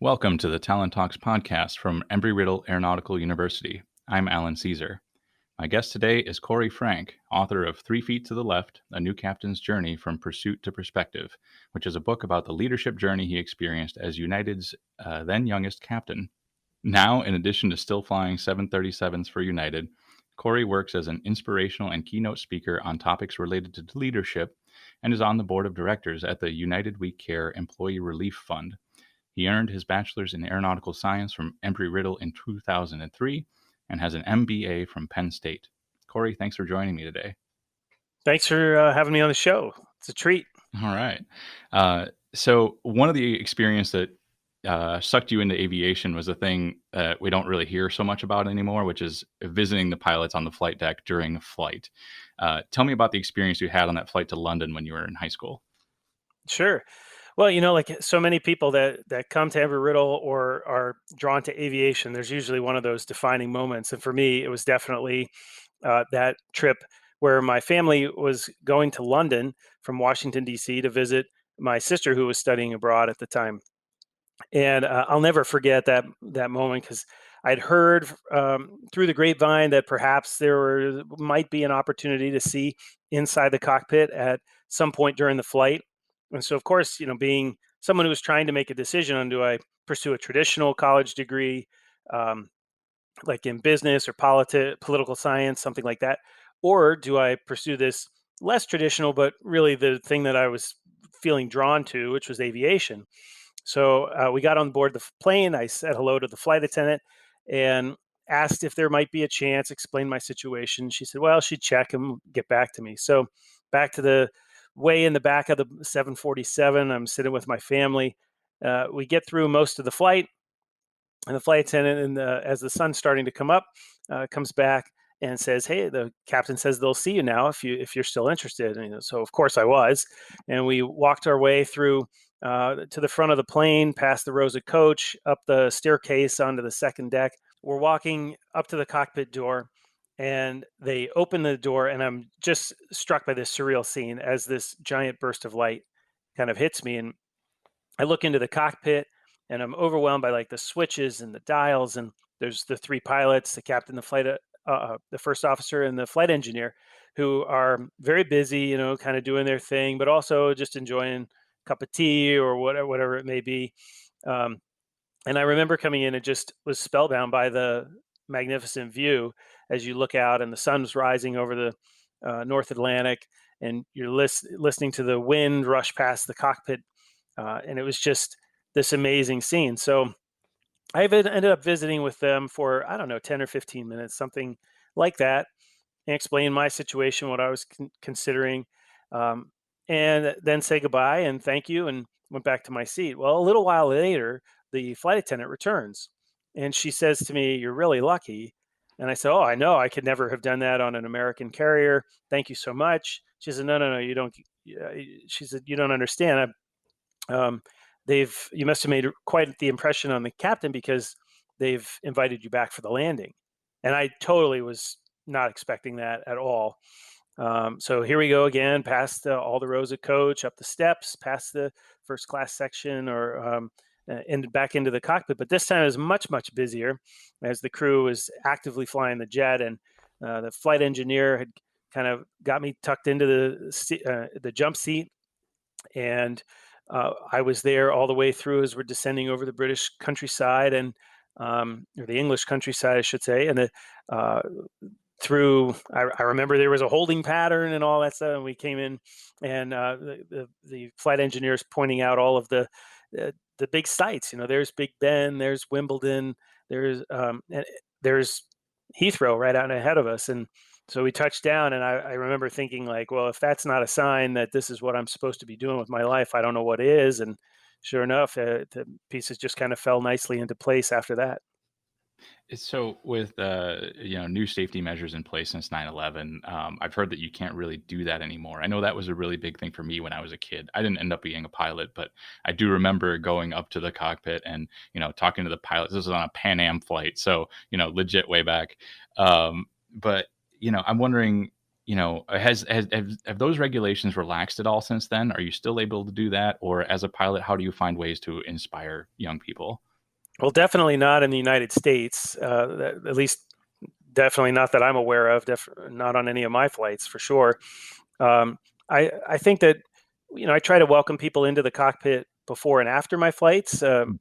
Welcome to the Talon Talks podcast from Embry-Riddle Aeronautical University. I'm Alan Caesar. My guest today is Korry Franke, author of 3 Feet to the Left, A New Captain's Journey from Pursuit to Perspective, which is a book about the leadership journey he experienced as United's then youngest captain. Now, in addition to still flying 737s for United, Korry works as an inspirational and keynote speaker on topics related to leadership and is on the board of directors at the United We Care Employee Relief Fund. He earned his bachelor's in aeronautical science from Embry-Riddle in 2003 and has an MBA from Penn State. Korry, thanks for joining me today. Thanks for having me on the show. It's a treat. All right. So one of the experience that sucked you into aviation was a thing that we don't really hear so much about anymore, which is visiting the pilots on the flight deck during a flight. Tell me about the experience you had on that flight to London when you were in high school. Sure. Well, like so many people that come to Embry-Riddle or are drawn to aviation, there's usually one of those defining moments. And for me, it was definitely that trip where my family was going to London from Washington, D.C. to visit my sister who was studying abroad at the time. And I'll never forget that moment because I'd heard through the grapevine that perhaps might be an opportunity to see inside the cockpit at some point during the flight. And so, of course, being someone who was trying to make a decision on do I pursue a traditional college degree, um, like in business or political science, something like that, or do I pursue this less traditional, but really the thing that I was feeling drawn to, which was aviation. So we got on board the plane. I said hello to the flight attendant and asked if there might be a chance, explained my situation. She said, well, she'd check and get back to me. So back to the way in the back of the 747, I'm sitting with my family. We get through most of the flight, and the flight attendant, as the sun's starting to come up, comes back and says, "Hey, the captain says they'll see you now if you're still interested." And, so of course I was, and we walked our way through to the front of the plane, past the rows of coach, up the staircase onto the second deck. We're walking up to the cockpit door, and they open the door, and I'm just struck by this surreal scene as this giant burst of light kind of hits me, and I look into the cockpit and I'm overwhelmed by like the switches and the dials. And there's the 3 pilots, the captain, the first officer, and the flight engineer, who are very busy, kind of doing their thing, but also just enjoying a cup of tea or whatever it may be. Um, and I remember coming in and just was spellbound by the magnificent view as you look out and the sun's rising over the North Atlantic, and you're listening to the wind rush past the cockpit, and it was just this amazing scene. So ended up visiting with them for, I don't know, 10 or 15 minutes, something like that, and explain my situation, what I was considering, um, and then say goodbye and thank you and went back to my seat. Well, a little while later, the flight attendant returns and she says to me, "You're really lucky." And I said, "Oh, I know. I could never have done that on an American carrier. Thank you so much." She said, "No, no, no, you don't." She said, "You don't understand. um, you must have made quite the impression on the captain because they've invited you back for the landing." And I totally was not expecting that at all. So here we go again, past all the rows of coach, up the steps, past the first class section, or and back into the cockpit. But this time it was much, much busier as the crew was actively flying the jet, and the flight engineer had kind of got me tucked into the jump seat, and I was there all the way through as we're descending over the British countryside, and or the English countryside, I should say, and uh, I remember there was a holding pattern and all that stuff, and we came in, and the flight engineers pointing out all of the big sites. There's Big Ben, there's Wimbledon, there's Heathrow right out ahead of us, and so we touched down, and I remember thinking like, well, if that's not a sign that this is what I'm supposed to be doing with my life, I don't know what is. And sure enough, the pieces just kind of fell nicely into place after that. So with new safety measures in place since 9/11, I've heard that you can't really do that anymore. I know that was a really big thing for me when I was a kid. I didn't end up being a pilot, but I do remember going up to the cockpit and talking to the pilots. This was on a Pan Am flight, so legit way back. But I'm wondering, have those regulations relaxed at all since then? Are you still able to do that, or as a pilot, how do you find ways to inspire young people? Well, definitely not in the United States. At least, definitely not that I'm aware of. Not on any of my flights, for sure. I think that I try to welcome people into the cockpit before and after my flights. The,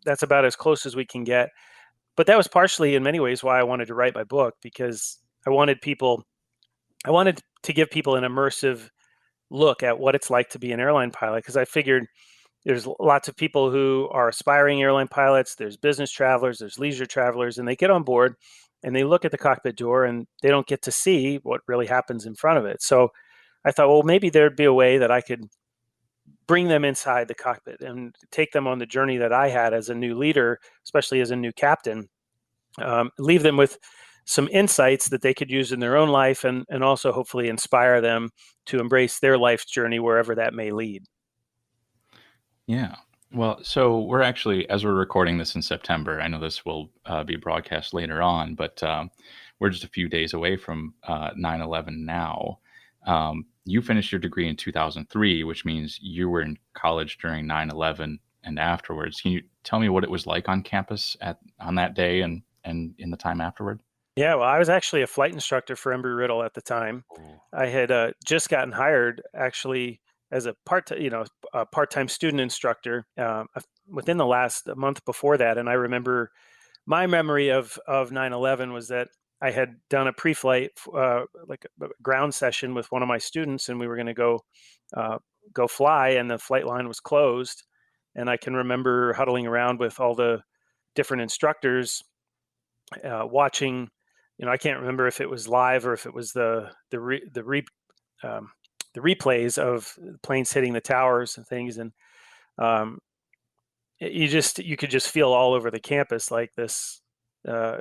that's about as close as we can get. But that was partially, in many ways, why I wanted to write my book, because I wanted to give people an immersive look at what it's like to be an airline pilot. Because I figured there's lots of people who are aspiring airline pilots. There's business travelers, there's leisure travelers, and they get on board and they look at the cockpit door and they don't get to see what really happens in front of it. So I thought, well, maybe there'd be a way that I could bring them inside the cockpit and take them on the journey that I had as a new leader, especially as a new captain. Leave them with some insights that they could use in their own life, and also hopefully inspire them to embrace their life's journey wherever that may lead. Yeah. Well, so we're actually, as we're recording this in September, I know this will be broadcast later on, but we're just a few days away from 9/11 now. You finished your degree in 2003, which means you were in college during 9/11 and afterwards. Can you tell me what it was like on campus on that day and in the time afterward? Yeah, well, I was actually a flight instructor for Embry-Riddle at the time. Oh. I had just gotten hired actually as a part-time student instructor within the last month before that. And I remember my memory of 9/11 was that I had done a pre-flight, like a ground session with one of my students, and we were going to uh, go fly, and the flight line was closed. And I can remember huddling around with all the different instructors, watching. I can't remember if it was live or if it was um, the replays of planes hitting the towers and things. And um, you could just feel all over the campus like this,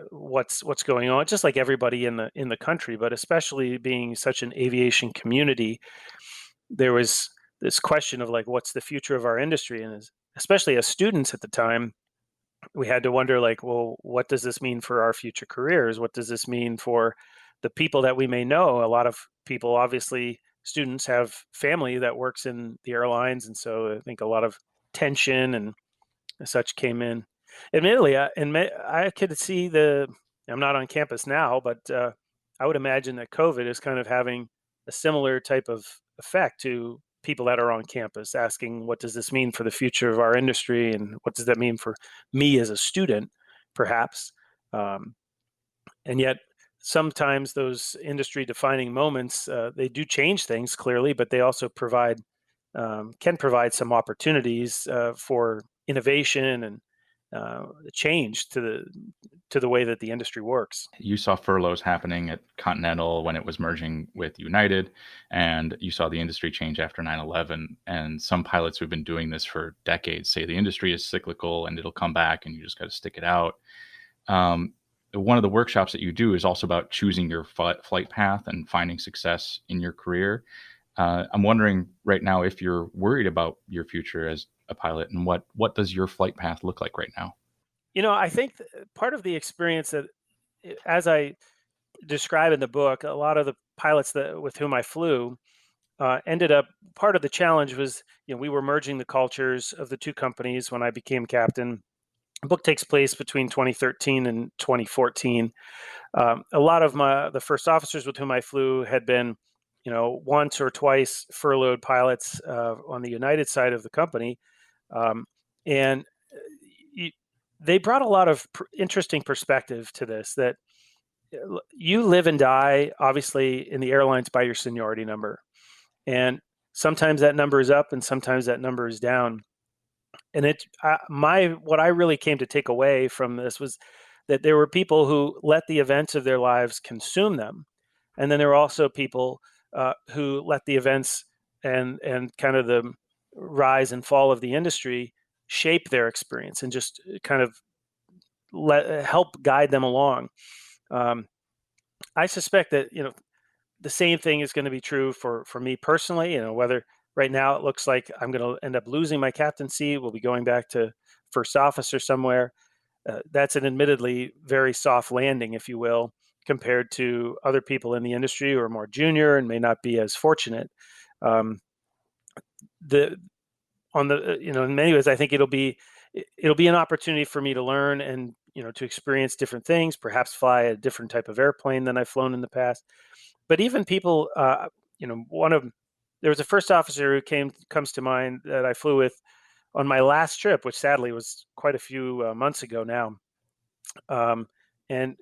what's going on, just like everybody in the country, but especially being such an aviation community, there was this question of like, what's the future of our industry? And especially as students at the time, we had to wonder, like, well, what does this mean for our future careers? What does this mean for the people that we may know? A lot of people, obviously, students have family that works in the airlines, and so I think a lot of tension and such came in. Admittedly, I could see the. I'm not on campus now, but I would imagine that COVID is kind of having a similar type of effect to people that are on campus, asking, "What does this mean for the future of our industry, and what does that mean for me as a student, perhaps?" Um, and yet, sometimes those industry-defining moments, they do change things clearly, but they also can provide some opportunities for innovation and change to the way that the industry works. You saw furloughs happening at Continental when it was merging with United, and you saw the industry change after 9/11. And some pilots who've been doing this for decades say the industry is cyclical and it'll come back and you just got to stick it out. Um, One of the workshops that you do is also about choosing your flight path and finding success in your career. I'm wondering right now if you're worried about your future as a pilot, and what does your flight path look like right now? I think part of the experience that, as I describe in the book, a lot of the pilots that with whom I flew ended up. Part of the challenge was, we were merging the cultures of the two companies when I became captain. The book takes place between 2013 and 2014. A lot of the first officers with whom I flew had been, once or twice furloughed pilots on the United side of the company, um, and you, they brought a lot of interesting perspective to this. That you live and die, obviously, in the airlines by your seniority number, and sometimes that number is up, and sometimes that number is down. And my what I really came to take away from this was that there were people who let the events of their lives consume them, and then there were also people who let the events and kind of the rise and fall of the industry shape their experience and just kind of help guide them along. Um, I suspect that the same thing is going to be true for me personally. Whether right now it looks like I'm going to end up losing my captaincy, we'll be going back to first officer somewhere. That's an admittedly very soft landing, if you will, compared to other people in the industry who are more junior and may not be as fortunate. Um, the on the in many ways, I think it'll be it'll be an opportunity for me to learn and, to experience different things, perhaps fly a different type of airplane than I've flown in the past. But even people, there was a first officer who comes to mind that I flew with on my last trip, which sadly was quite a few months ago now. And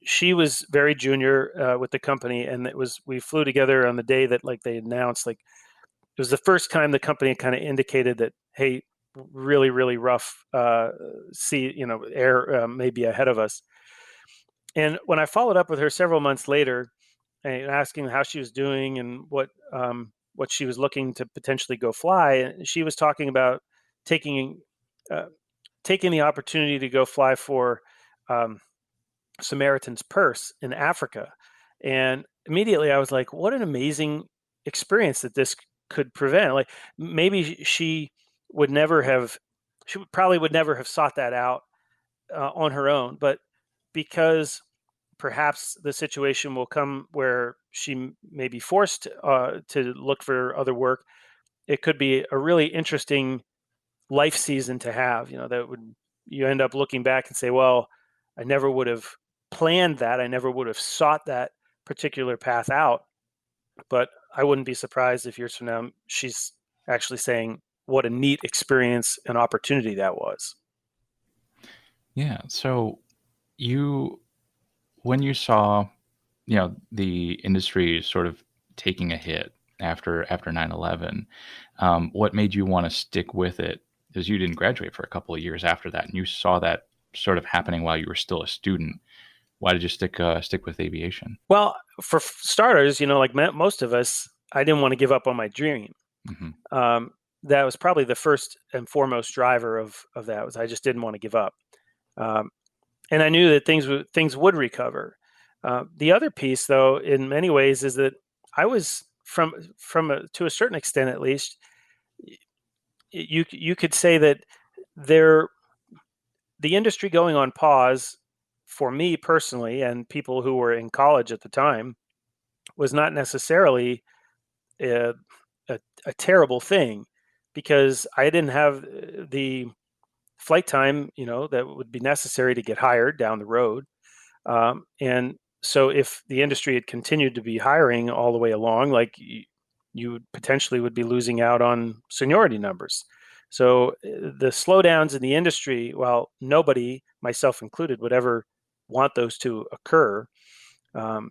she was very junior with the company, and we flew together on the day that like they announced, like it was the first time the company kind of indicated that, hey, really, really rough sea, air may be ahead of us. And when I followed up with her several months later, and asking how she was doing and what she was looking to potentially go fly, and she was talking about taking uh, taking the opportunity to go fly for um, Samaritan's Purse in Africa. And immediately I was like, what an amazing experience that this could prevent. Like maybe she probably would never have sought that out on her own, but because perhaps the situation will come where she may be forced to look for other work, it could be a really interesting life season to have. That would you end up looking back and say, well, I never would have planned that. I never would have sought that particular path out. But I wouldn't be surprised if years from now she's actually saying what a neat experience and opportunity that was. Yeah. So you, when you saw, the industry sort of taking a hit after 9/11, what made you want to stick with it? Because you didn't graduate for a couple of years after that, and you saw that sort of happening while you were still a student. Why did you stick with aviation? Well, for starters, like most of us, I didn't want to give up on my dream. Hmm. Um, that was probably the first and foremost driver of that, was I just didn't want to give up. Um, and I knew that things would recover. The other piece, though, in many ways, is that I was to a certain extent, at least, you could say that there the industry going on pause for me personally and people who were in college at the time was not necessarily a, a terrible thing, because I didn't have the flight time, that would be necessary to get hired down the road. And so if the industry had continued to be hiring all the way along, like you potentially would be losing out on seniority numbers. So the slowdowns in the industry, while nobody, myself included, would ever want those to occur, um,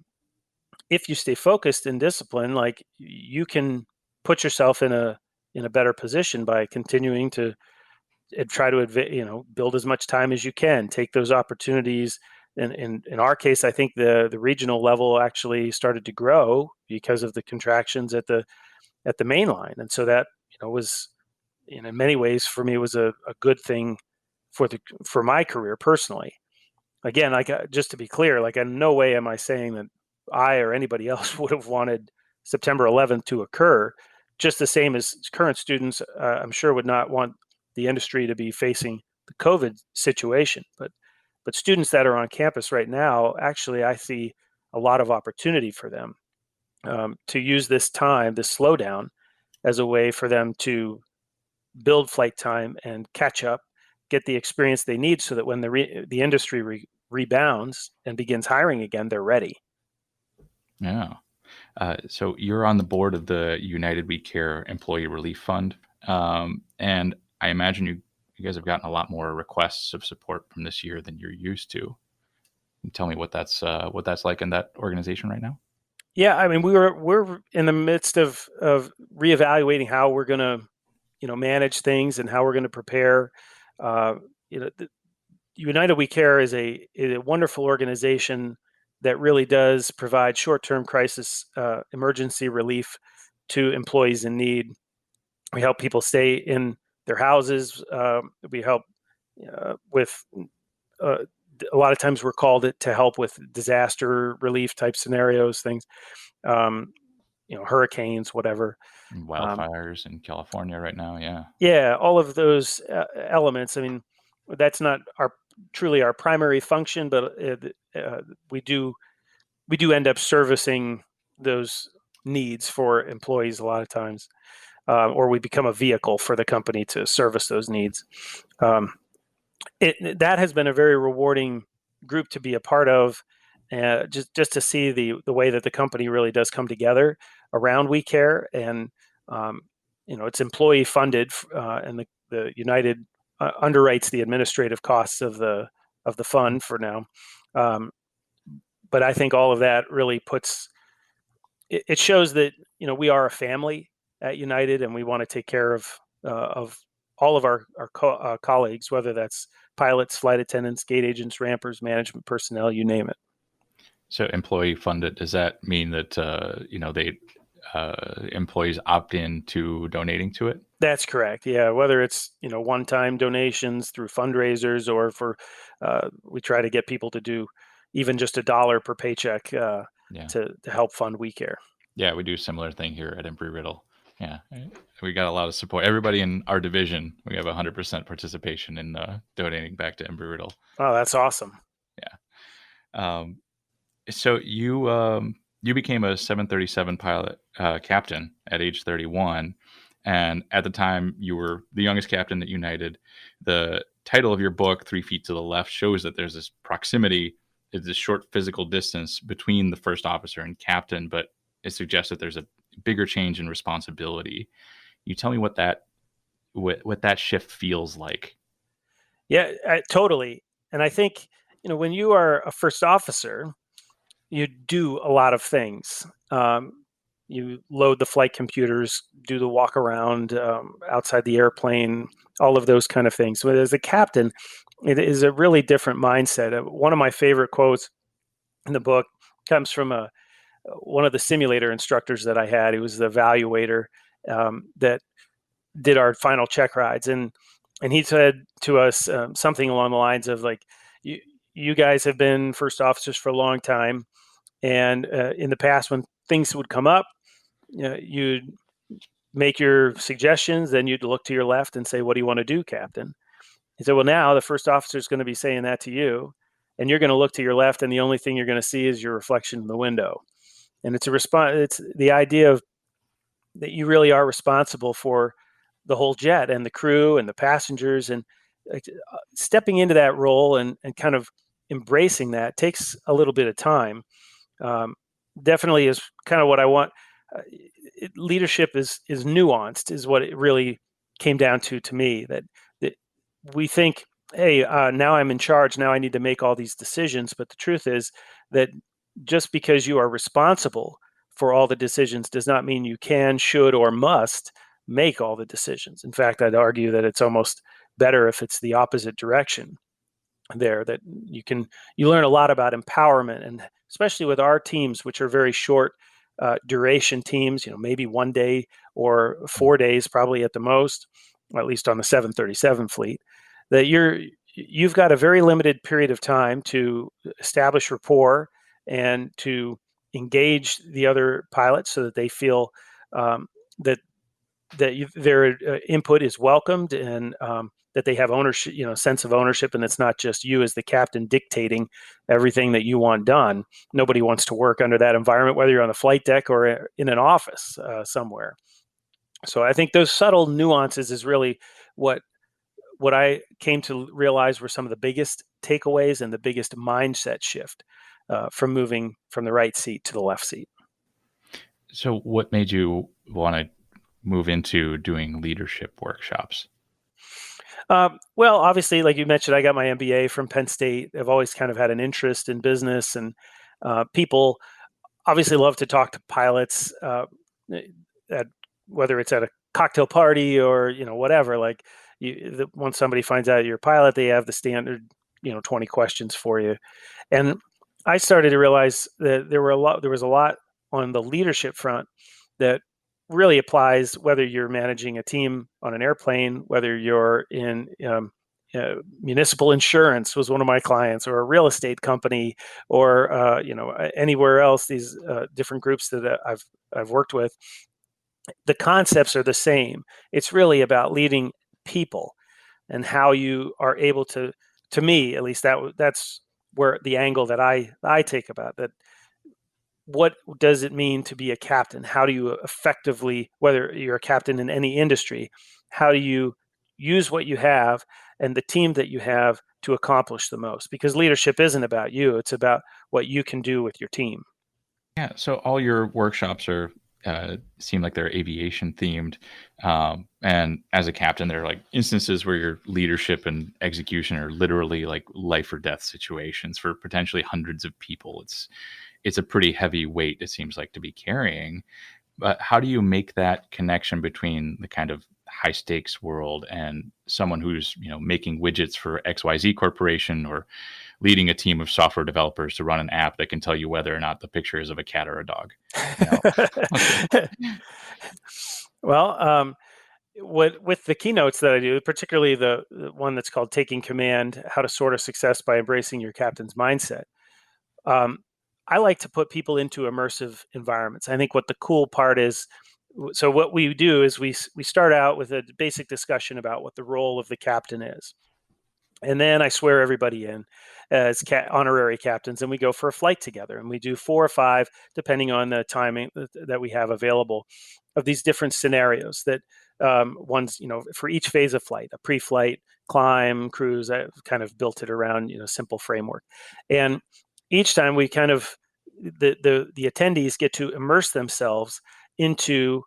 if you stay focused and disciplined, like you can put yourself in a better position by continuing to try to build as much time as you can, take those opportunities. And in our case, I think the regional level actually started to grow because of the contractions at the main line, and so that was, in many ways for me, was a good thing for my career personally. Again, like just to be clear, like in no way am I saying that I or anybody else would have wanted September 11th to occur. Just the same as current students, I'm sure would not want the industry to be facing the COVID situation. But students that are on campus right now, actually, I see a lot of opportunity for them to use this time, this slowdown, as a way for them to build flight time and catch up, get the experience they need, so that when the industry rebounds and begins hiring again, they're ready. Yeah. So you're on the board of the United We Care Employee Relief Fund, and I imagine you guys have gotten a lot more requests of support from this year than you're used to. Can you tell me what that's like in that organization right now? Yeah, I mean, we're in the midst of reevaluating how we're going to manage things and how we're going to prepare. Uh, the United We Care is a wonderful organization that really does provide short-term crisis emergency relief to employees in need. We help people stay in their houses. We help with uh, a lot of times we're called it to help with disaster relief type scenarios, things, um, hurricanes, whatever. Um, Wildfires in California right now, yeah. yeah, all of those elements. I mean, that's not truly our primary function, but we do end up servicing those needs for employees a lot of times, or we become a vehicle for the company to service those needs. that has been a very rewarding group to be a part of, just to see the way that the company really does come together around We Care, and it's employee funded, and the United underwrites the administrative costs of the fund for now. Um, but I think all of that really it shows that we are a family at United, and we want to take care of all of our colleagues, whether that's pilots, flight attendants, gate agents, rampers, management personnel, you name it. So employee funded, does that mean that they employees opt in to donating to it? That's correct. Yeah, whether it's one-time donations through fundraisers, or we try to get people to do even just $1 per paycheck Yeah. to help fund We Care. Yeah, we do a similar thing here at Embry-Riddle. Yeah, we got a lot of support. Everybody in our division, we have 100% participation in donating back to Embry-Riddle. Oh, that's awesome. Yeah. So you became a 737 pilot captain at age 31, and at the time you were the youngest captain at United. The title of your book, 3 Feet to the Left, shows that there's this proximity, this short physical distance between the first officer and captain, but it suggests that there's a bigger change in responsibility. You tell me what that shift feels like. Yeah, totally. And I think when you are a first officer, you do a lot of things. You load the flight computers, do the walk around outside the airplane, all of those kind of things. But as a captain, it is a really different mindset. One of my favorite quotes in the book comes from one of the simulator instructors that I had. He was the evaluator that did our final check rides, and he said to us something along the lines of like, you guys have been first officers for a long time, and in the past, when things would come up, you'd make your suggestions, then you'd look to your left and say, "What do you want to do, Captain?" He said, "Well, now the first officer is going to be saying that to you, and you're going to look to your left, and the only thing you're going to see is your reflection in the window." And it's a response. It's the idea of that you really are responsible for the whole jet and the crew and the passengers, and stepping into that role and kind of embracing that takes a little bit of time. Definitely is kind of what I want. Leadership is nuanced, is what it really came down to me. That we think, hey, now I'm in charge. Now I need to make all these decisions. But the truth is that just because you are responsible for all the decisions does not mean you can, should, or must make all the decisions. In fact, I'd argue that it's almost better if it's the opposite direction. That you learn a lot about empowerment, and especially with our teams, which are very short duration teams, maybe 1 day or 4 days probably at the most, or at least on the 737 fleet, that you've got a very limited period of time to establish rapport and to engage the other pilots so that they feel that their input is welcomed, and that they have ownership, sense of ownership, and it's not just you as the captain dictating everything that you want done. Nobody wants to work under that environment, whether you're on the flight deck or in an office somewhere. So I think those subtle nuances is really what I came to realize were some of the biggest takeaways and the biggest mindset shift from moving from the right seat to the left seat. So what made you want to move into doing leadership workshops? Well, obviously, like you mentioned, I got my MBA from Penn State. I've always kind of had an interest in business, and people obviously love to talk to pilots, whether it's at a cocktail party or whatever. Like once somebody finds out you're a pilot, they have the standard 20 questions for you, and I started to realize that there was a lot on the leadership front that really applies whether you're managing a team on an airplane, whether you're in municipal insurance was one of my clients, or a real estate company, or anywhere else. These different groups that I've worked with, the concepts are the same. It's really about leading people and how you are able to me at least, that's where the angle that I take about that. What does it mean to be a captain? How do you effectively, whether you're a captain in any industry, how do you use what you have and the team that you have to accomplish the most. Because leadership isn't about you, it's about what you can do with your team. Yeah, so all your workshops are seem like they're aviation themed, and as a captain, there are like instances where your leadership and execution are literally like life or death situations for potentially hundreds of people. It's a pretty heavy weight, it seems like, to be carrying. But how do you make that connection between the kind of high stakes world and someone who's making widgets for XYZ Corporation, or leading a team of software developers to run an app that can tell you whether or not the picture is of a cat or a dog? You know, Well, with the keynotes that I do, particularly the one that's called "Taking Command: How to Sort of Success by Embracing Your Captain's Mindset," um, I like to put people into immersive environments. I think what the cool part is, so what we do is we start out with a basic discussion about what the role of the captain is, and then I swear everybody in as honorary captains, and we go for a flight together, and we do 4 or 5, depending on the timing that we have available, of these different scenarios that one's, for each phase of flight, a pre-flight, climb, cruise. I kind of built it around, simple framework. And each time we kind of, the attendees get to immerse themselves into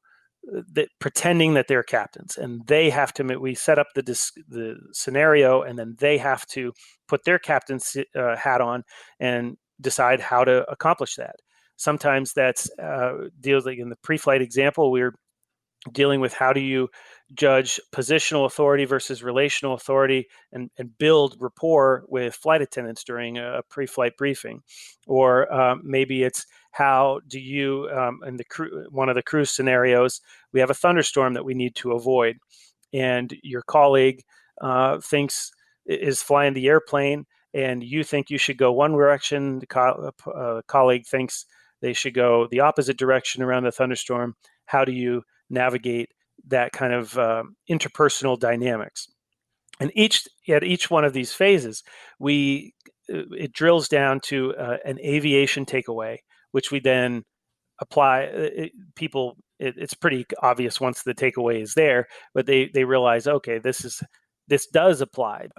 pretending that they're captains, and they have to. We set up the scenario, and then they have to put their captain's hat on and decide how to accomplish that. Sometimes that's deals like in the pre-flight example, we're dealing with how do you judge positional authority versus relational authority, and build rapport with flight attendants during a pre-flight briefing. Or maybe it's how do you, in one of the cruise scenarios, we have a thunderstorm that we need to avoid, and your colleague is flying the airplane, and you think you should go one direction, the colleague thinks they should go the opposite direction around the thunderstorm. How do you navigate that kind of interpersonal dynamics? And at each one of these phases, it drills down to an aviation takeaway, which we then apply. It's pretty obvious once the takeaway is there, but they realize, okay, this does apply.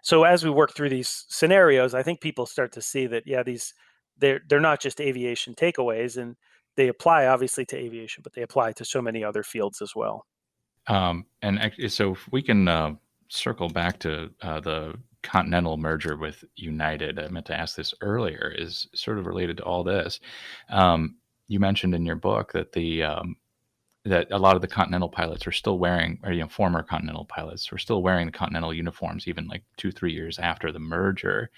So as we work through these scenarios, I think people start to see that, yeah, they're not just aviation takeaways, and they apply obviously to aviation, but they apply to so many other fields as well. so if we can circle back to the Continental merger with United, I meant to ask this earlier, is sort of related to all this. You mentioned in your book that that a lot of the Continental pilots are still wearing, or former Continental pilots were still wearing the Continental uniforms, even like 2-3 years after the merger.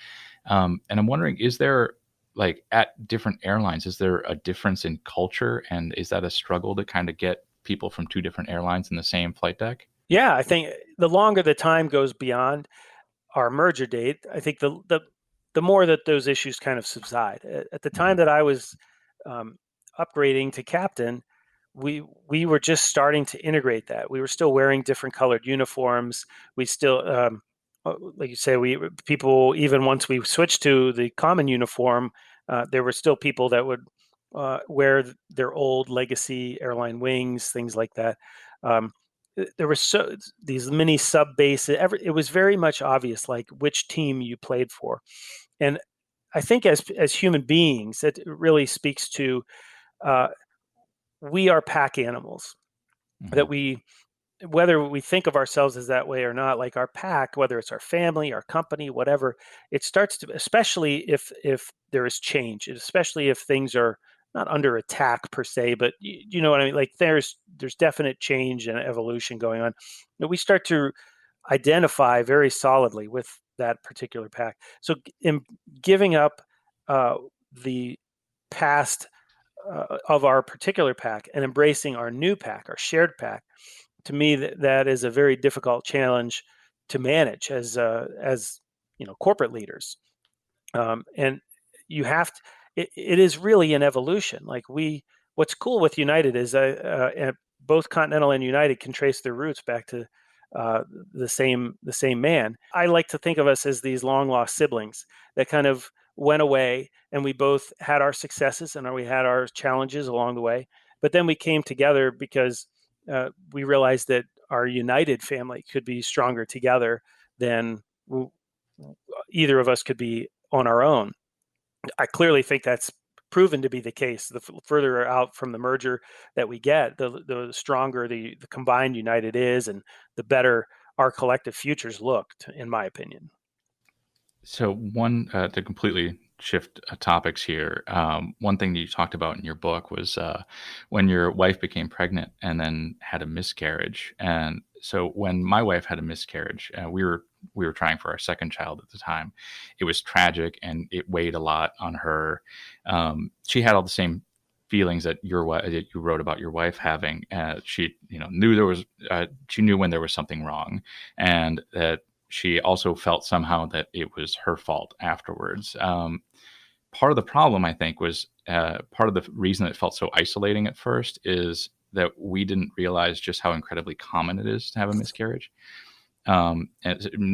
And I'm wondering, is there, like, at different airlines, is there a difference in culture, and is that a struggle to kind of get people from two different airlines in the same flight deck? Yeah, I think the longer the time goes beyond our merger date, I think the more that those issues kind of subside. At the time Mhm. that I was um, upgrading to captain, we were just starting to integrate that. We were still wearing different colored uniforms. We still, like you say, people, even once we switched to the common uniform, there were still people that would wear their old legacy airline wings, things like that. Um, there were these mini sub bases. It was very much obvious, like which team you played for. And I think as human beings, it really speaks to uh, we are pack animals. That Mhm. whether we think of ourselves as that way or not, like our pack, whether it's our family, our company, whatever, it starts to, especially if there is change, especially if things are not under attack per se, but you know what I mean. Like there's definite change and evolution going on. We start to identify very solidly with that particular pack. So in giving up uh, the past of our particular pack and embracing our new pack, our shared pack, to me that is a very difficult challenge to manage as corporate leaders. And you have to. It is really an evolution. Like what's cool with United is both Continental and United can trace their roots back to uh, the same man. I like to think of us as these long lost siblings that kind of went away, and we both had our successes and we had our challenges along the way. But then we came together because we realized that our United family could be stronger together than either of us could be on our own. I clearly think that's proven to be the case. The further out from the merger that we get, the stronger the combined United is, and the better our collective futures looked, in my opinion. So one to completely shift topics here, one thing that you talked about in your book was when your wife became pregnant and then had a miscarriage. And so when my wife had a miscarriage, we were trying for our second child at the time. It was tragic and it weighed a lot on her. She had all the same feelings that that you wrote about your wife having. She knew there was she knew when there was something wrong, and that she also felt somehow that it was her fault afterwards. Part of the problem, I think, was part of the reason it felt so isolating at first is that we didn't realize just how incredibly common it is to have a miscarriage. And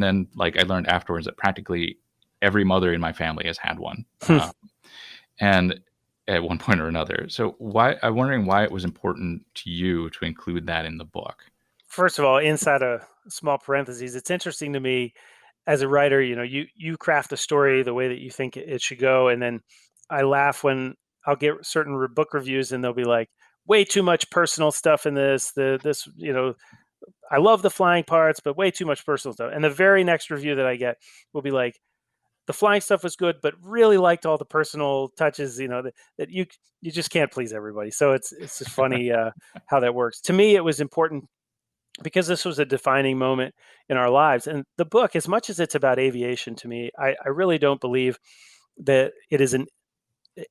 then, like, I learned afterwards that practically every mother in my family has had one, and at one point or another. So, I'm wondering why it was important to you to include that in the book. First of all, inside a small parentheses, it's interesting to me as a writer, you craft a story the way that you think it should go, and then I laugh when I'll get certain book reviews and they'll be like, way too much personal stuff in this. I love the flying parts, but way too much personal stuff. And the very next review that I get will be like, the flying stuff was good, but really liked all the personal touches. That you just can't please everybody. So it's just funny how that works. To me, it was important because this was a defining moment in our lives. And the book, as much as it's about aviation, to me, I really don't believe that it is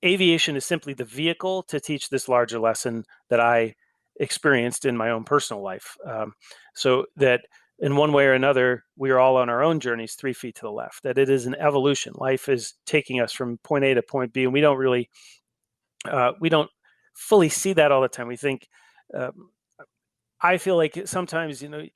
aviation is simply the vehicle to teach this larger lesson that I experienced in my own personal life. So that in one way or another, we are all on our own journeys 3 feet to the left, that it is an evolution. Life is taking us from point A to point B, and we don't fully see that all the time. We think, I feel like sometimes, a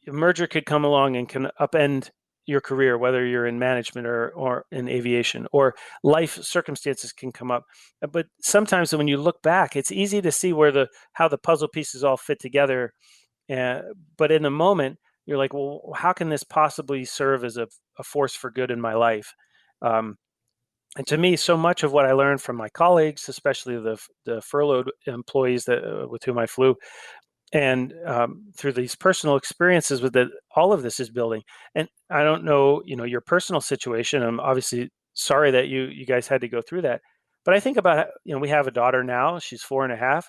merger could come along and can upend your career, whether you're in management or in aviation, or life circumstances can come up. But sometimes when you look back, it's easy to see how the puzzle pieces all fit together. But in the moment, you're like, well, how can this possibly serve as a force for good in my life? And to me, so much of what I learned from my colleagues, especially the furloughed employees with whom I flew, and through these personal experiences with all of this is building. And I don't know, your personal situation. I'm obviously sorry that you guys had to go through that. But I think about, we have a daughter now. She's 4.5,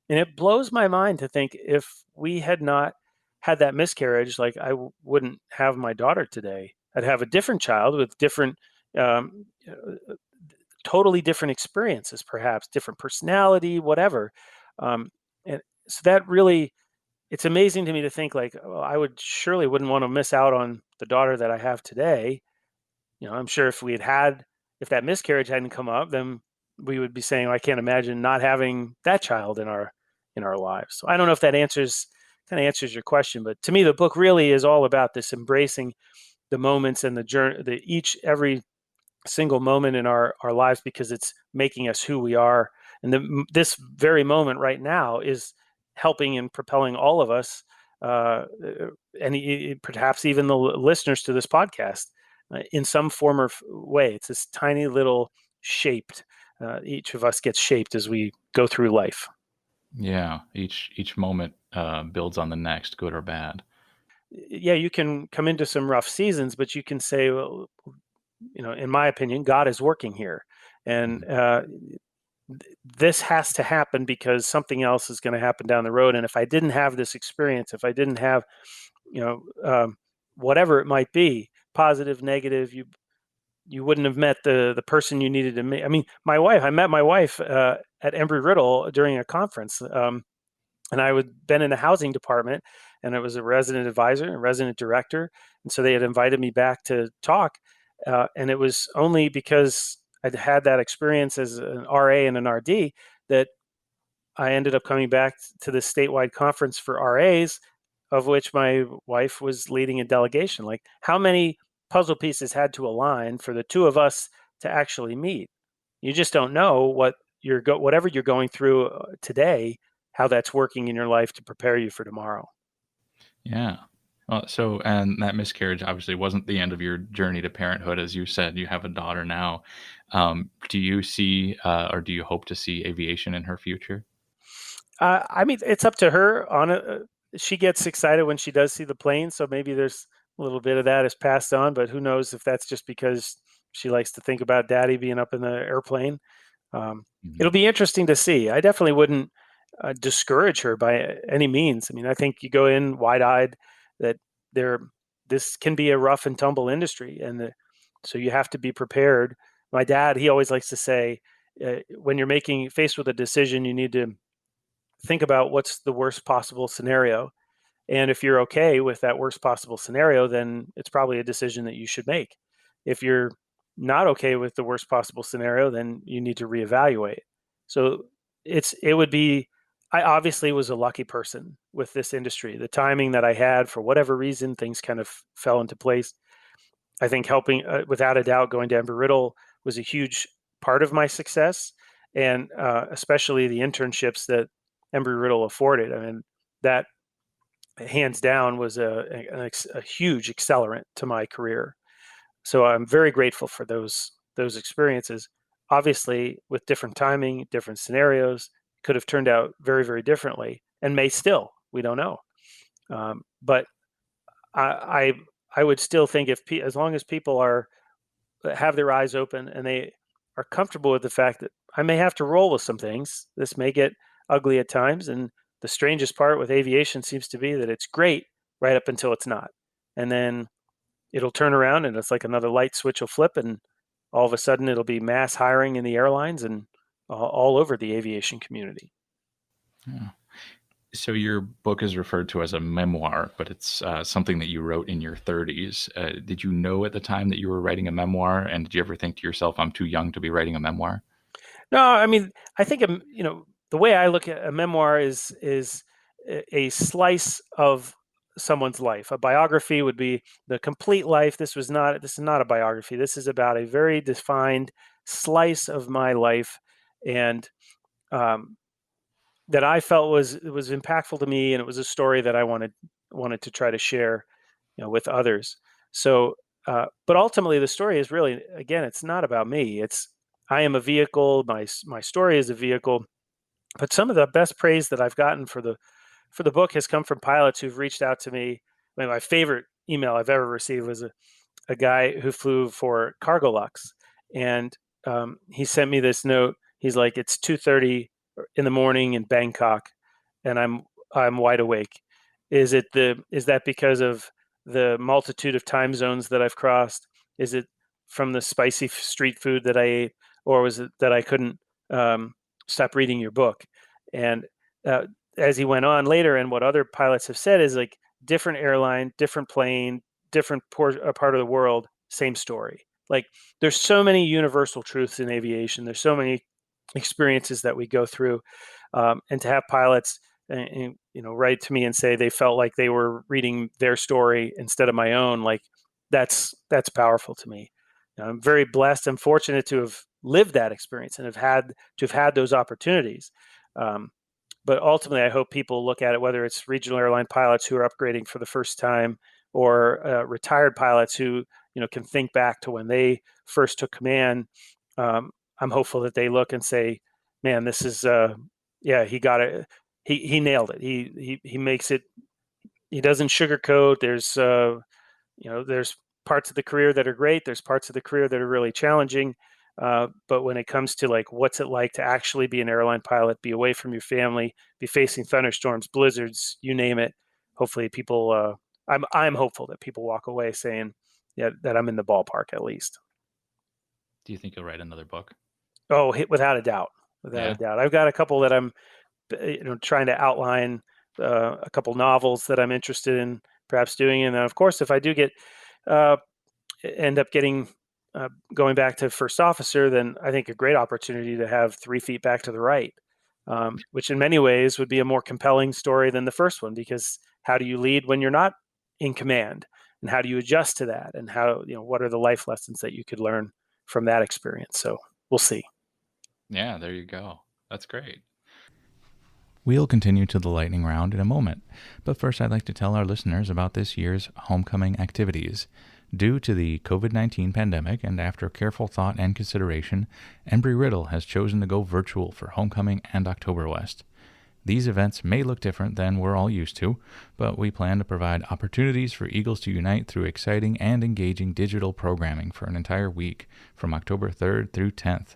and it blows my mind to think if we had not had that miscarriage, like wouldn't have my daughter today. I'd have a different child with different, totally different experiences, perhaps different personality, whatever. And so that really, it's amazing to me to think like, oh, I wouldn't want to miss out on the daughter that I have today. I'm sure if that miscarriage hadn't come up, then we would be saying, I can't imagine not having that child in our lives. So I don't know if that kind of answers your question, but to me, the book really is all about this embracing the moments and the journey, every single moment in our lives, because it's making us who we are. And this very moment right now is helping and propelling all of us, and perhaps even the listeners to this podcast, in some form or way. It's this tiny little shaped. Each of us gets shaped as we go through life. Yeah, each moment builds on the next, good or bad. Yeah, you can come into some rough seasons, but you can say, well, in my opinion, God is working here, and this has to happen because something else is going to happen down the road. And if I didn't have this experience, if I didn't have, whatever it might be, positive, negative, you wouldn't have met the person you needed to meet. I mean, I met my wife at Embry-Riddle during a conference, and I had been in the housing department, and I was a resident advisor and resident director, and so they had invited me back to talk, and it was only because I'd had that experience as an RA and an RD that I ended up coming back to the statewide conference for RAs, of which my wife was leading a delegation. Like, how many puzzle pieces had to align for the two of us to actually meet? You just don't know whatever you're going through today, how that's working in your life to prepare you for tomorrow. Yeah. And that miscarriage obviously wasn't the end of your journey to parenthood. As you said, you have a daughter now. Do you see, or do you hope to see aviation in her future? I mean, it's up to her. She gets excited when she does see the plane, so maybe there's a little bit of that is passed on. But who knows if that's just because she likes to think about Daddy being up in the airplane. Um, Mhm. it'll be interesting to see. I definitely wouldn't discourage her by any means. I mean, I think you go in wide-eyed that there this can be a rough and tumble industry, and so you have to be prepared. My dad, he always likes to say, when you're making faced with a decision, you need to think about what's the worst possible scenario. And if you're okay with that worst possible scenario, then it's probably a decision that you should make. If you're not okay with the worst possible scenario, then you need to reevaluate. So it would be I obviously was a lucky person with this industry. The timing that I had for whatever reason, things kind of fell into place. I think helping without a doubt going to Embry-Riddle was a huge part of my success, and especially the internships that Embry-Riddle afforded. I mean, that hands down was a huge accelerant to my career. So I'm very grateful for those experiences. Obviously, with different timing, different scenarios, could have turned out very, very differently, and may still. We don't know. But I I would still think as long as people are have their eyes open and they are comfortable with the fact that I may have to roll with some things. This may get ugly at times. And the strangest part with aviation seems to be that it's great right up until it's not. And then it'll turn around and it's like another light switch will flip, and all of a sudden it'll be mass hiring in the airlines and all over the aviation community. Yeah. So your book is referred to as a memoir, but it's something that you wrote in your 30s. Did you know at the time that you were writing a memoir, and did you ever think to yourself, "I'm too young to be writing a memoir"? No, I mean, I think the way I look at a memoir is a slice of someone's life. A biography would be the complete life. This is not a biography. This is about a very defined slice of my life, and um, that I felt was impactful to me, and it was a story that I wanted to try to share, with others. So, but ultimately, the story is really, again, it's not about me. It's I am a vehicle. My story is a vehicle. But some of the best praise that I've gotten for the book has come from pilots who've reached out to me. I mean, my favorite email I've ever received was a guy who flew for Cargolux, and he sent me this note. He's like, "It's 2:30 in the morning in Bangkok, and I'm wide awake. Is that because of the multitude of time zones that I've crossed? Is it from the spicy street food that I ate, or was it that I couldn't um, stop reading your book?" And uh, as he went on later, and what other pilots have said is like different airline, different plane, different part of the world, same story. Like there's so many universal truths in aviation. There's so many experiences that we go through, and to have pilots, write to me and say they felt like they were reading their story instead of my own. Like that's powerful to me. I'm very blessed and fortunate to have lived that experience and have had those opportunities. Um, but ultimately, I hope people look at it, whether it's regional airline pilots who are upgrading for the first time, or retired pilots who can think back to when they first took command. I'm hopeful that they look and say, "Man, this is yeah, he got it. He nailed it. He makes it. He doesn't sugarcoat. There's parts of the career that are great. There's parts of the career that are really challenging. But when it comes to like what's it like to actually be an airline pilot, be away from your family, be facing thunderstorms, blizzards, you name it. Hopefully, people. I'm hopeful that people walk away saying, yeah, that I'm in the ballpark at least. Do you think you'll write another book? Oh, without a doubt, without a Yeah. doubt. I've got a couple that I'm trying to outline, a couple novels that I'm interested in perhaps doing, and then of course, if I do get uh, end up getting going back to first officer, then I think a great opportunity to have 3 feet back to the right, which in many ways would be a more compelling story than the first one, because how do you lead when you're not in command, and how do you adjust to that, and how what are the life lessons that you could learn from that experience? So we'll see. Yeah, there you go. That's great. We'll continue to the lightning round in a moment, but first I'd like to tell our listeners about this year's homecoming activities. Due to the COVID-19 pandemic and after careful thought and consideration, Embry-Riddle has chosen to go virtual for homecoming and Oktoberfest. These events may look different than we're all used to, but we plan to provide opportunities for Eagles to unite through exciting and engaging digital programming for an entire week from October 3rd through 10th.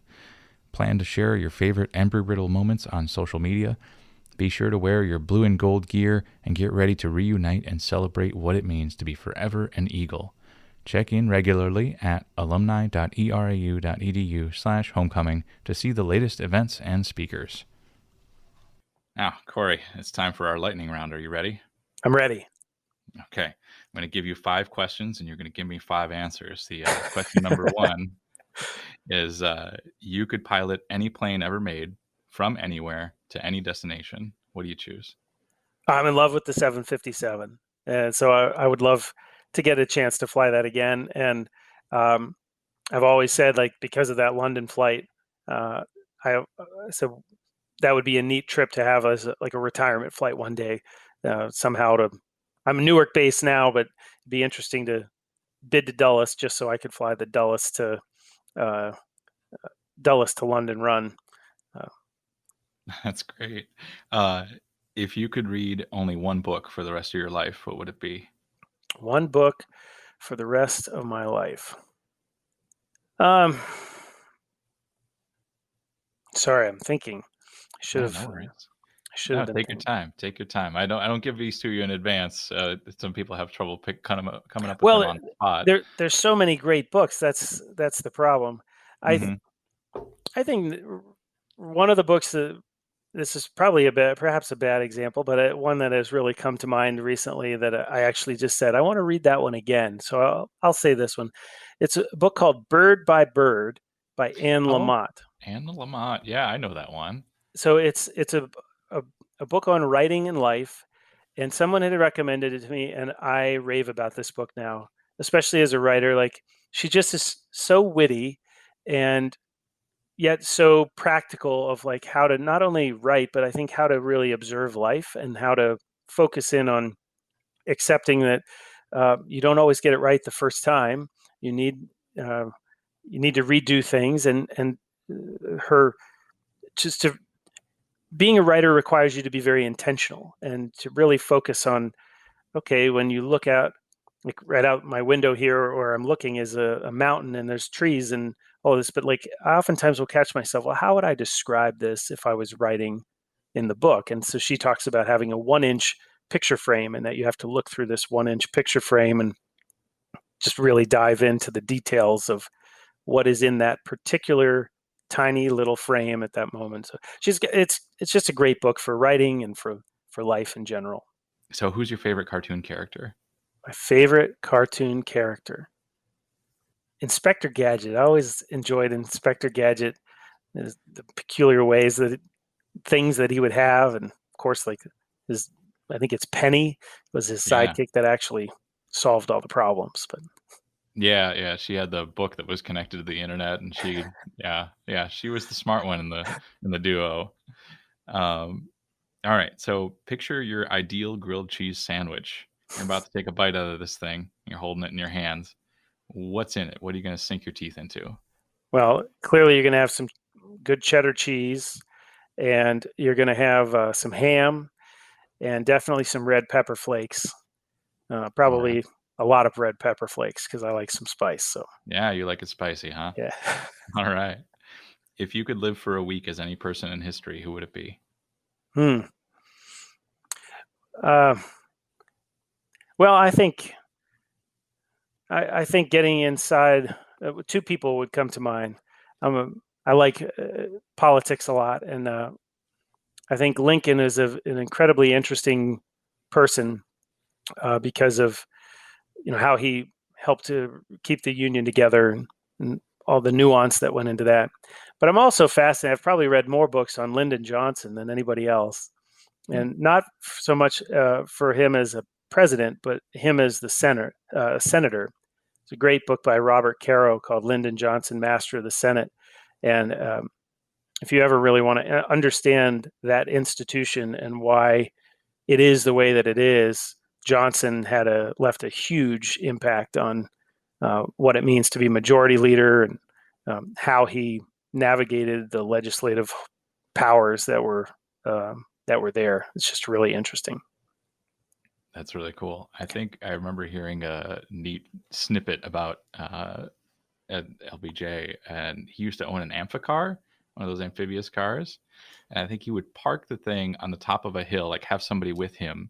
Plan to share your favorite Embry-Riddle moments on social media. Be sure to wear your blue and gold gear and get ready to reunite and celebrate what it means to be forever an Eagle. Check in regularly at alumni.erau.edu/homecoming to see the latest events and speakers. Now, Korry, it's time for our lightning round. Are you ready? I'm ready. Okay. I'm going to give you 5 questions, and you're going to give me 5 answers. The question number 1 is you could pilot any plane ever made from anywhere to any destination. What do you choose? I'm in love with the 757. And so I would love to get a chance to fly that again. And I've always said, like, because of that London flight, so that would be a neat trip to have as like a retirement flight one day, somehow I'm Newark based now, but it'd be interesting to bid to Dulles just so I could fly the Dulles to London run. That's great. If you could read only one book for the rest of your life, what would it be? One book for the rest of my life. Sorry, I'm thinking. I should have. No worries. I should No, have been take your thinking. time. Take your time. I don't give these to you in advance. Some people have trouble coming up with them Well, on the spot. there's so many great books. That's the problem. Mm-hmm. I think one of the books that this is probably perhaps a bad example, but one that has really come to mind recently that I actually just said I want to read that one again. So I'll say this one. It's a book called Bird by Bird by Anne Oh, Lamott. Anne Lamott. Yeah, I know that one. So it's a book on writing and life, and someone had recommended it to me, and I rave about this book now, especially as a writer. Like, she just is so witty and yet so practical of like how to not only write, but I think how to really observe life and how to focus in on accepting that you don't always get it right the first time. You need uh, to redo things, and her just to being a writer requires you to be very intentional and to really focus on, okay, when you look out, like right out my window here, or I'm looking is a mountain and there's trees and all this, but like I oftentimes will catch myself, well, how would I describe this if I was writing in the book? And so she talks about having a 1-inch picture frame and that you have to look through this 1-inch picture frame and just really dive into the details of what is in that particular tiny little frame at that moment. So it's just a great book for writing and for life in general. So, who's your favorite cartoon character? My favorite cartoon character, Inspector Gadget. I always enjoyed Inspector Gadget, the peculiar ways that things that he would have, and of course, like his, I think it's Penny was his Yeah. sidekick that actually solved all the problems. But Yeah, she had the book that was connected to the internet, and she was the smart one in the duo. All right, so picture your ideal grilled cheese sandwich. You're about to take a bite out of this thing. You're holding it in your hands. What's in it? What are you going to sink your teeth into? well, clearly you're going to have some good cheddar cheese, and you're going to have some ham, and definitely some red pepper flakes. All right. Probably a lot of red pepper flakes because I like some spice. So Yeah, you like it spicy, huh? yeah. All right. If you could live for a week as any person in history, who would it be? Hmm. Uh, well, I think getting inside, two people would come to mind. I like politics a lot, and I think Lincoln is an incredibly interesting person because of how he helped to keep the Union together and all the nuance that went into that. But I'm also fascinated. I've probably read more books on Lyndon Johnson than anybody else, Hmm. and not so much for him as a president, but him as the senator. It's a great book by Robert Caro called Lyndon Johnson, Master of the Senate, and if you ever really want to understand that institution and why it is the way that it is, Johnson had left a huge impact on what it means to be majority leader, and how he navigated the legislative powers that were there. It's just really interesting. That's really cool. I think I remember hearing a neat snippet about LBJ, and he used to own an amphicar, one of those amphibious cars. And I think he would park the thing on the top of a hill, like have somebody with him,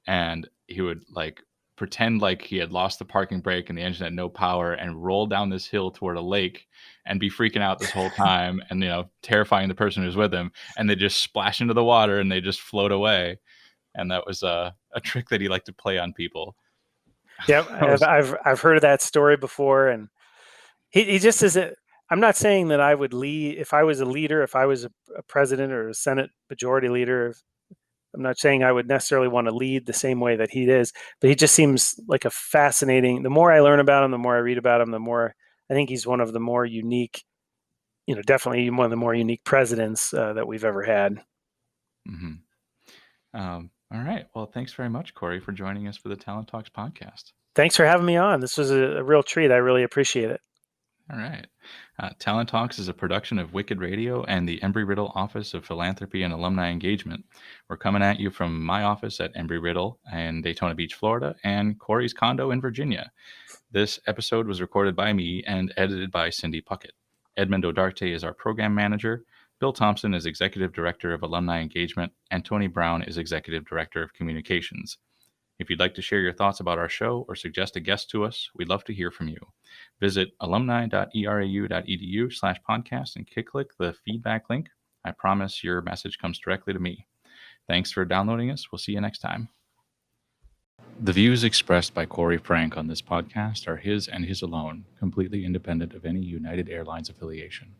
and he would like pretend like he had lost the parking brake and the engine had no power, and roll down this hill toward a lake and be freaking out this whole time and terrifying the person who's with him, and they just splash into the water and they just float away. And that was a trick that he liked to play on people. Yeah, I've heard of that story before, and he just isn't. I'm not saying that I would lead if I was a leader, if I was a president or a Senate majority leader. I'm not saying I would necessarily want to lead the same way that he is, but he just seems like a fascinating. The more I learn about him, the more I read about him, the more I think he's one of the more unique, definitely one of the more unique presidents that we've ever had. Mm-hmm. All right. Well, thanks very much, Korry, for joining us for the Talent Talks podcast. Thanks for having me on. This was a real treat. I really appreciate it. All right. Talent Talks is a production of Wicked Radio and the Embry-Riddle Office of Philanthropy and Alumni Engagement. We're coming at you from my office at Embry-Riddle in Daytona Beach, Florida, and Korry's condo in Virginia. This episode was recorded by me and edited by Cindy Puckett. Edmund O'Darte is our program manager. Bill Thompson is Executive Director of Alumni Engagement, and Tony Brown is Executive Director of Communications. If you'd like to share your thoughts about our show or suggest a guest to us, we'd love to hear from you. Visit alumni.erau.edu/podcast and click the feedback link. I promise your message comes directly to me. Thanks for downloading us. We'll see you next time. The views expressed by Korry Franke on this podcast are his and his alone, completely independent of any United Airlines affiliation.